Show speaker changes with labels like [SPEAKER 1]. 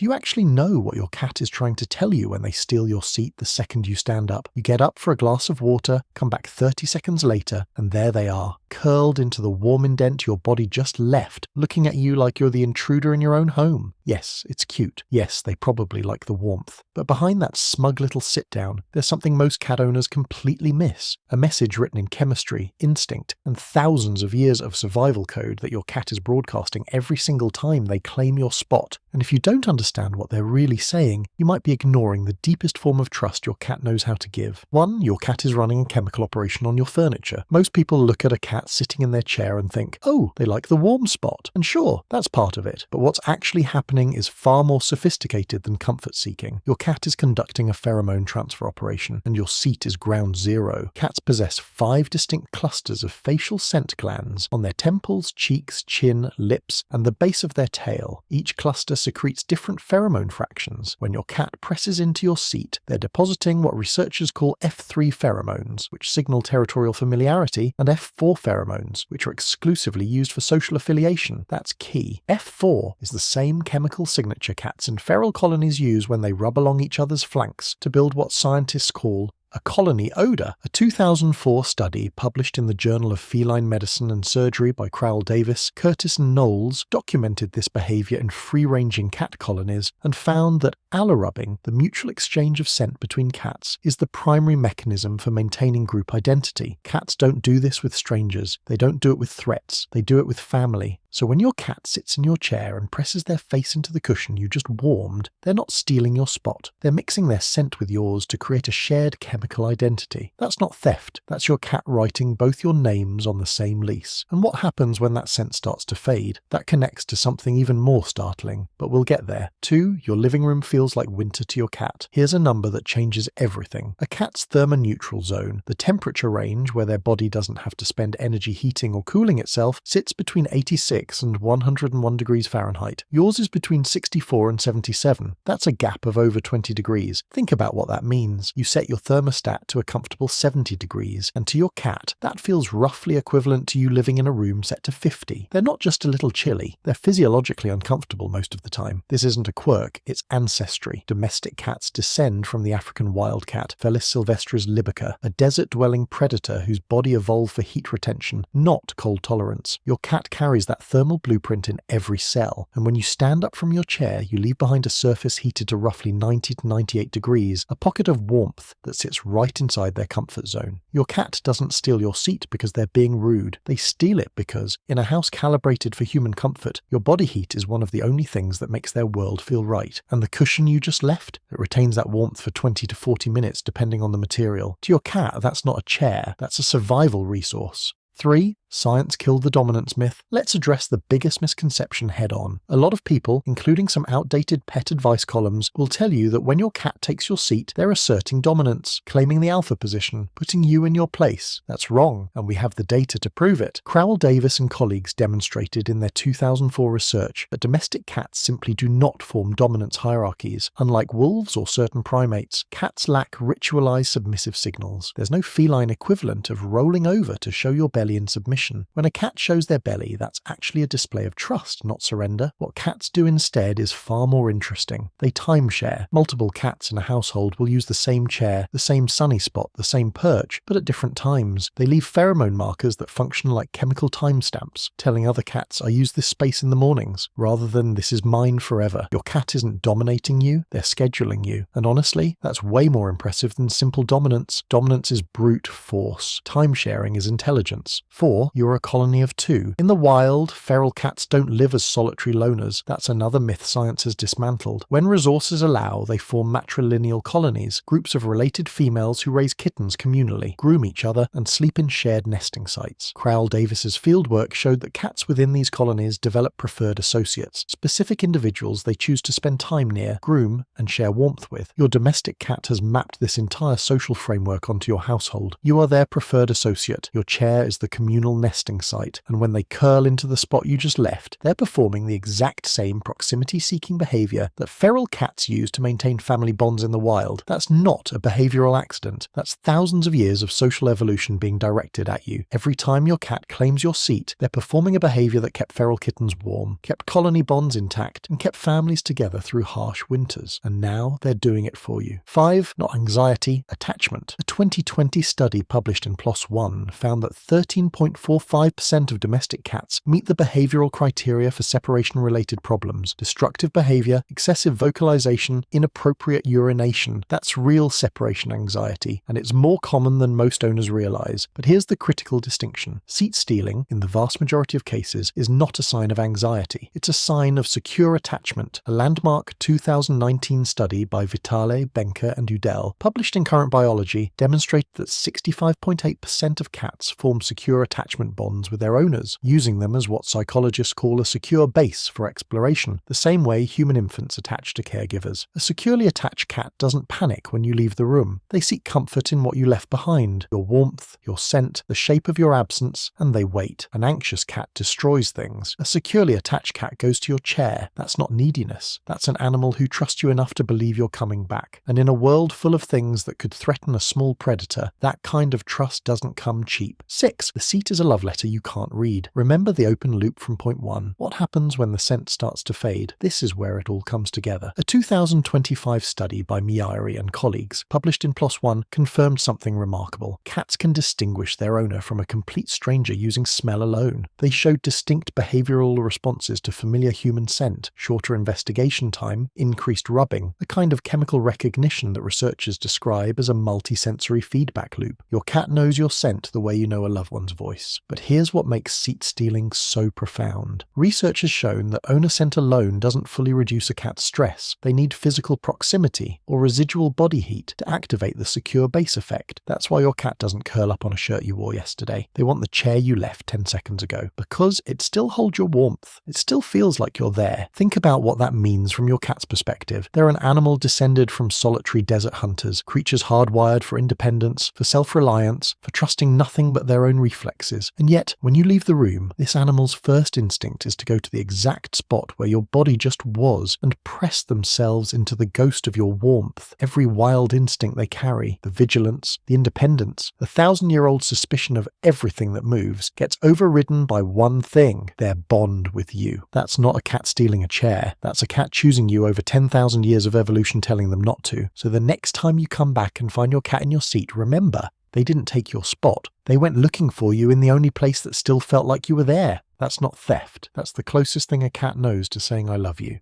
[SPEAKER 1] Do you actually know what your cat is trying to tell you when they steal your seat the second you stand up? You get up for a glass of water, come back 30 seconds later, and there they are, curled into the warm indent your body just left, looking at you like you're the intruder in your own home. Yes, it's cute. Yes, they probably like the warmth. But behind that smug little sit-down, there's something most cat owners completely miss. A message written in chemistry, instinct, and thousands of years of survival code that your cat is broadcasting every single time they claim your spot. And if you don't understand what they're really saying, you might be ignoring the deepest form of trust your cat knows how to give. 1. Your cat is running a chemical operation on your furniture. Most people look at a cat sitting in their chair and think, oh, they like the warm spot. And sure, that's part of it. But what's actually happening is far more sophisticated than comfort seeking. Your cat is conducting a pheromone transfer operation, and your seat is ground zero. Cats possess 5 distinct clusters of facial scent glands on their temples, cheeks, chin, lips, and the base of their tail. Each cluster secretes different pheromone fractions. When your cat presses into your seat, they're depositing what researchers call F3 pheromones, which signal territorial familiarity, and F4 pheromones, which are exclusively used for social affiliation. That's key. F4 is the same chemical signature cats in feral colonies use when they rub along each other's flanks to build what scientists call a colony odour. A 2004 study published in the Journal of Feline Medicine and Surgery by Crowell Davis, Curtis and Knowles documented this behaviour in free-ranging cat colonies and found that allorubbing, the mutual exchange of scent between cats, is the primary mechanism for maintaining group identity. Cats don't do this with strangers. They don't do it with threats. They do it with family. So when your cat sits in your chair and presses their face into the cushion you just warmed, they're not stealing your spot. They're mixing their scent with yours to create a shared chemical identity. That's not theft. That's your cat writing both your names on the same lease. And what happens when that scent starts to fade? That connects to something even more startling. But we'll get there. 2. Your living room feels like winter to your cat. Here's a number that changes everything. A cat's thermoneutral zone, the temperature range where their body doesn't have to spend energy heating or cooling itself, sits between 86 and 101 degrees Fahrenheit. Yours is between 64 and 77. That's a gap of over 20 degrees. Think about what that means. You set your thermostat to a comfortable 70 degrees, and to your cat, that feels roughly equivalent to you living in a room set to 50. They're not just a little chilly, they're physiologically uncomfortable most of the time. This isn't a quirk, it's ancestry. Domestic cats descend from the African wildcat, Felis sylvestris libica, a desert-dwelling predator whose body evolved for heat retention, not cold tolerance. Your cat carries that thermal blueprint in every cell, and when you stand up from your chair, you leave behind a surface heated to roughly 90 to 98 degrees, a pocket of warmth that sits right inside their comfort zone. Your cat doesn't steal your seat because they're being rude. They steal it because, in a house calibrated for human comfort, your body heat is one of the only things that makes their world feel right. And the cushion you just left? It retains that warmth for 20 to 40 minutes depending on the material. To your cat, that's not a chair, that's a survival resource. 3. Science killed the dominance myth. Let's address the biggest misconception head on. A lot of people, including some outdated pet advice columns, will tell you that when your cat takes your seat, they're asserting dominance, claiming the alpha position, putting you in your place. That's wrong, and we have the data to prove it. Crowell Davis and colleagues demonstrated in their 2004 research that domestic cats simply do not form dominance hierarchies. Unlike wolves or certain primates, cats lack ritualized submissive signals. There's no feline equivalent of rolling over to show your belly in submission. When a cat shows their belly, that's actually a display of trust, not surrender. What cats do instead is far more interesting. They timeshare. Multiple cats in a household will use the same chair, the same sunny spot, the same perch, but at different times. They leave pheromone markers that function like chemical timestamps, telling other cats, I use this space in the mornings, rather than this is mine forever. Your cat isn't dominating you, they're scheduling you. And honestly, that's way more impressive than simple dominance. Dominance is brute force. Timesharing is intelligence. 4. You're a colony of 2. In the wild, feral cats don't live as solitary loners. That's another myth science has dismantled. When resources allow, they form matrilineal colonies, groups of related females who raise kittens communally, groom each other, and sleep in shared nesting sites. Crowell Davis's fieldwork showed that cats within these colonies develop preferred associates, specific individuals they choose to spend time near, groom, and share warmth with. Your domestic cat has mapped this entire social framework onto your household. You are their preferred associate. Your chair is the communal nesting site, and when they curl into the spot you just left, they're performing the exact same proximity-seeking behavior that feral cats use to maintain family bonds in the wild. That's not a behavioral accident. That's thousands of years of social evolution being directed at you. Every time your cat claims your seat, they're performing a behavior that kept feral kittens warm, kept colony bonds intact, and kept families together through harsh winters. And now they're doing it for you. 5. Not anxiety, attachment. A 2020 study published in PLOS One found that 13.45% of domestic cats meet the behavioral criteria for separation-related problems: destructive behavior, excessive vocalization, inappropriate urination. That's real separation anxiety, and it's more common than most owners realize. But here's the critical distinction. Seat stealing, in the vast majority of cases, is not a sign of anxiety. It's a sign of secure attachment. A landmark 2019 study by Vitale, Benker, and Udell, published in Current Biology, demonstrated that 65.8% of cats form secure attachment bonds with their owners, using them as what psychologists call a secure base for exploration, the same way human infants attach to caregivers. A securely attached cat doesn't panic when you leave the room. They seek comfort in what you left behind: your warmth, your scent, the shape of your absence, and they wait. An anxious cat destroys things. A securely attached cat goes to your chair. That's not neediness. That's an animal who trusts you enough to believe you're coming back. And in a world full of things that could threaten a small predator, that kind of trust doesn't come cheap. 6. The seat is a love letter you can't read. Remember the open loop from point 1. What happens when the scent starts to fade? This is where it all comes together. A 2025 study by Miari and colleagues, published in PLOS One, confirmed something remarkable. Cats can distinguish their owner from a complete stranger using smell alone. They showed distinct behavioral responses to familiar human scent: shorter investigation time, increased rubbing, a kind of chemical recognition that researchers describe as a multisensory feedback loop. Your cat knows your scent the way you know a loved one's voice. But here's what makes seat stealing so profound. Research has shown that owner scent alone doesn't fully reduce a cat's stress. They need physical proximity or residual body heat to activate the secure base effect. That's why your cat doesn't curl up on a shirt you wore yesterday. They want the chair you left 10 seconds ago, because it still holds your warmth. It still feels like you're there. Think about what that means from your cat's perspective. They're an animal descended from solitary desert hunters, creatures hardwired for independence, for self-reliance, for trusting nothing but their own reflexes. And yet, when you leave the room, this animal's first instinct is to go to the exact spot where your body just was and press themselves into the ghost of your warmth. Every wild instinct they carry, the vigilance, the independence, the 1,000-year-old suspicion of everything that moves, gets overridden by one thing: their bond with you. That's not a cat stealing a chair. That's a cat choosing you over 10,000 years of evolution telling them not to. So the next time you come back and find your cat in your seat, remember, they didn't take your spot. They went looking for you in the only place that still felt like you were there. That's not theft. That's the closest thing a cat knows to saying I love you.